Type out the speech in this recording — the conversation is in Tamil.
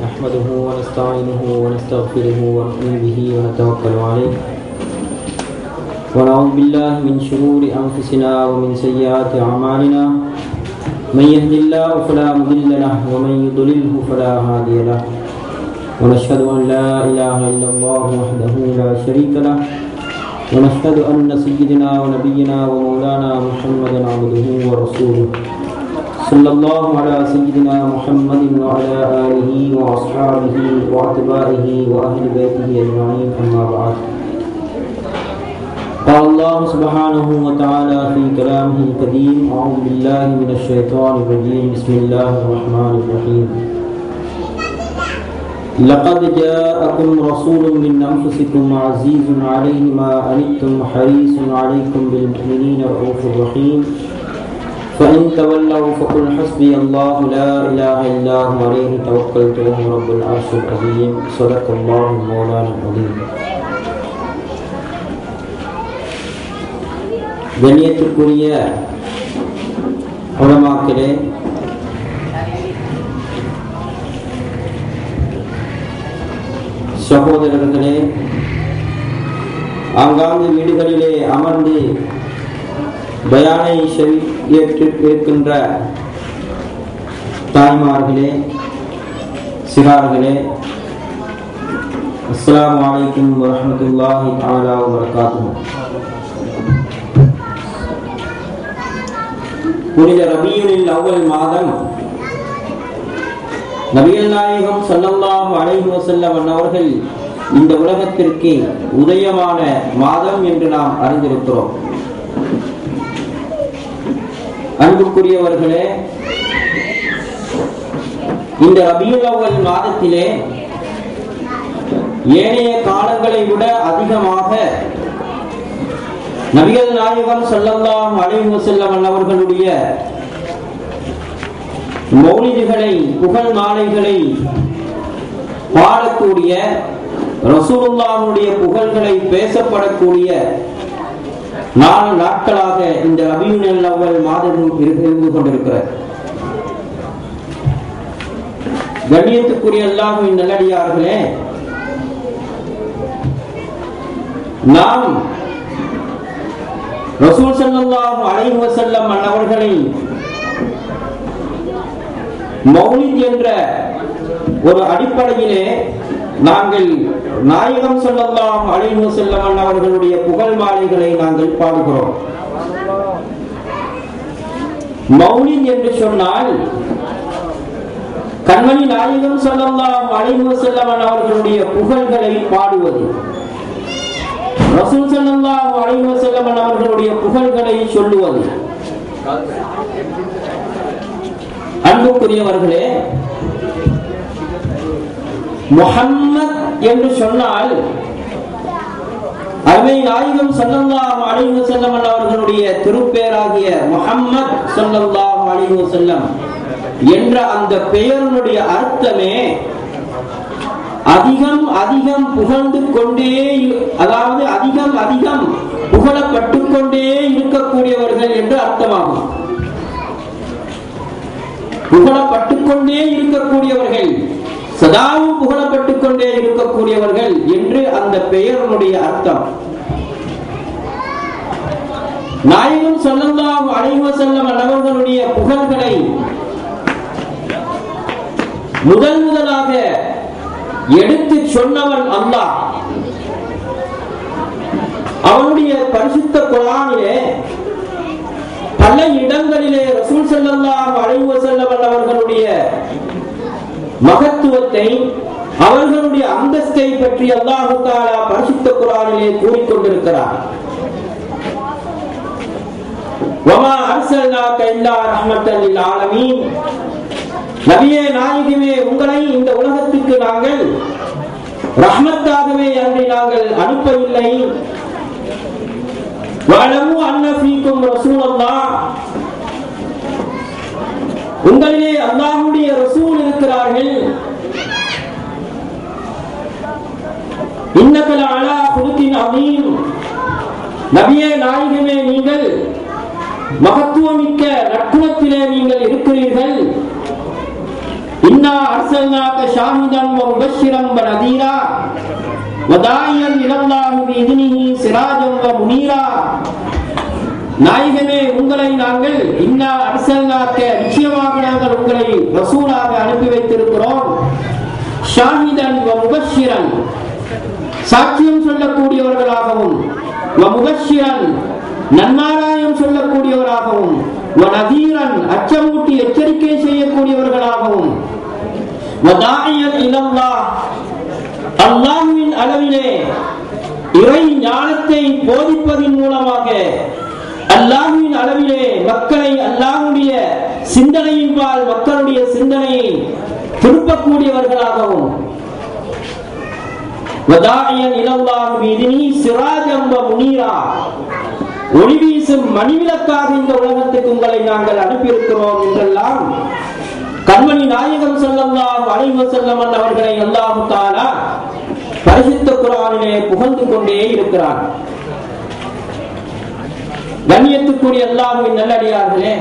نحمده ونستعينه ونستغفره ونؤمن به ونتوكل عليه ونعوذ بالله من شرور أنفسنا ومن سيئات أعمالنا من يهد الله فلا مضل له ومن يضلله فلا هادي له ونشهد أن لا إله إلا الله وحده لا شريك له ونشهد أن سيدنا ونبينا ومولانا محمدا عبده ورسوله صلى الله على سيدنا محمد وعلى آله وأصحابه وأتباعه وأهل بيته أجمعين أما بعد قال الله سبحانه وتعالى في كلامه القديم أعوذ بالله من الشيطان الرجيم بسم الله الرحمن الرحيم لقد جاءكم رسول من أنفسكم عزيز عليه ما عنتم حريص عليكم بالمؤمنين رؤوف رحيم فإن تولوا فقل حسبي الله لا إله إلا هو عليه توكلت وهو رب العرش العظيم صدق الله مولانا العظيم. கண்ணியத்திற்குரிய உலமாக்களே, சகோதரர்களே, ஆங்காங்கு வீடுகளிலே அமர்ந்து பயானை ஏற்கின்ற தாய்மார்களே, சிறார்களே, அஸ்ஸலாமு அலைக்கும் வரஹ்மத்துல்லாஹி தஆலா வபரகாத்துஹு. புனித ரபியுல் அவ்வல் மாதம் நபிகள் நாயகம் ஸல்லல்லாஹு அலைஹி வஸல்லம் அவர்கள் இந்த உலகத்திற்கு உதயமான மாதம் என்று நாம் அறிந்திருக்கிறோம். அன்புக்குரியவர்களே, இந்த ரபியுல் அவ்வல் மாதத்திலே ஏனைய காலங்களை விட அதிகமாக நபிகள் நாயகம் ஸல்லல்லாஹு அலைஹி வஸல்லம் அவர்களுடைய மௌலிதுகளை, புகழ் மாலைகளை பாடக்கூடிய, ரசூலுல்லாஹ்வுடைய புகழ்களை பேசப்படக்கூடிய 4 நாட்களாக இந்த ரபியுல் அவ்வல் மாதம் இருந்து கொண்டிருக்கிறது. கண்ணியத்துக்குரிய அல்லாஹ்வின் நல்லடியார்களே, நாம் ரசூல் ஸல்லல்லாஹு அலைஹி வஸல்லம் அவர்களை மௌலித் என்ற ஒரு அடிப்படையிலே நாங்கள் நாயகம் ஸல்லல்லாஹு அலைஹி வஸல்லம் அவர்களுடைய புகழ் மாலைகளை நாங்கள் பாடுகிறோம். மௌலித் என்று சொன்னால் கண்மணி நாயகம் ஸல்லல்லாஹு அலைஹி வஸல்லம் அவர்களுடைய புகழ்களை பாடுவது, ரசூல் ஸல்லல்லாஹு அலைஹி வஸல்லம் அவர்களுடைய புகழ்களை சொல்லுவது. அன்புக்குரியவர்களே, முஹம்மத் என்று சொன்னால் அருமை நாயகம் ஸல்லல்லாஹு அலைஹி வஸல்லம் அவர்களுடைய திருப்பெயராகிய முஹம்மத் ஸல்லல்லாஹு அலைஹி வஸல்லம் என்ற அந்த பெயருடைய அர்த்தமே அதிகம் அதிகம் புகழ்ந்து கொண்டே, அதாவது அதிகம் அதிகம் புகழப்பட்டு கொண்டே இருக்கக்கூடியவர்கள் என்று அர்த்தமாகும். புகழப்பட்டுக் கொண்டே இருக்கக்கூடியவர்கள், சதாவும் புகழப்பட்டுக் கொண்டே இருக்கக்கூடியவர்கள் என்று அந்த பெயருடைய அர்த்தம். நாயகம் ஸல்லல்லாஹு அலைஹி வஸல்லம் அவர்களுடைய புகழ்களை முதலாக எடுத்து சொன்னவன் அல்லாஹ். அவனுடைய பரிசுத்த குர்ஆனிலே பல இடங்களிலே ரசூல் ஸல்லல்லாஹு அலைஹி வஸல்லம் அவர்களுடைய மகத்துவத்தை, அவர்களுடைய அந்தஸ்தை பற்றி அல்லாஹ் தஆலா பரிசுத்த குர்ஆனிலே கூறிக்கொண்டிருக்கிறார். வமா அர்ஸல்னாக இல்லா ரஹ்மத்தல் லில் ஆலமீன், நபியே நாயகமே, உங்களை இந்த உலகத்துக்கு நாங்கள் ரஹ்மத்தாகவே அன்றி நாங்கள் அனுப்பவில்லை. வஅலமு அன்ன ஃபீக்கும் ரசூலல்லாஹ், உங்களிலே அல்லாஹ்வுடைய ரசூல் இருக்கிறார்கள். இன்னக லஅலா குலுகின் அதீம், நபியே நாயகமே, நீங்கள் மகத்துவமிக்க நற்குணத்திலே நீங்கள் இருக்கிறீர்கள். இன்னா அர்சல்னாக ஷாஹிதன் வ முபஷ்ஷிரன் வ நதீரா வ தாயியன் இலல்லாஹி பிஇذனிஹி சிராஜன் வ முனீரா. நாயகமே, உங்களை நாங்கள் இன்னா அர்சல்னாக நிச்சயமாக நாங்கள் உங்களை ரசூலாக அனுப்பி வைத்திருக்கிறோம். ஷாஹிதன் வ முபஷ்ஷிரன் சாட்சியம் சொல்லக்கூடியவர்களாகவும், வ முபஷ்ஷிரன் நன்மாராயம் சொல்லக்கூடியவராகவும், வ நதீரன் அச்சமூட்டி எச்சரிக்கை செய்யக்கூடியவர்களாகவும், வ தாயியன் இலல்லாஹ் அல்லாஹ்வின் அளவிலே இறை ஞானத்தை போதிப்பதின் மூலமாக அல்லாஹ்வின் அளவிலே மக்களை அல்லாஹ்வுடைய சிந்தனையின்பால் மக்களுடைய சிந்தனையை திருப்பக்கூடியவர்களாகவும், வதாயியன் இலல்லாஹி பிஇذனிஹி சிராஜன் வ முனீரா ஒளி வீசும் மணிவிளக்காக இந்த உலகத்துக்கு உங்களை நாங்கள் அனுப்பியிருக்கிறோம் என்றெல்லாம் கண்மணி நாயகம் ஸல்லல்லாஹு அலைஹி வஸல்லம் அவர்களை அல்லாஹ் தஆலா பரிசுத்த குர்ஆனிலே புகழ்ந்து கொண்டே இருக்கிறார். கண்ணியத்துக்குரிய அல்லாஹ்வின் நல்லடியார்களே,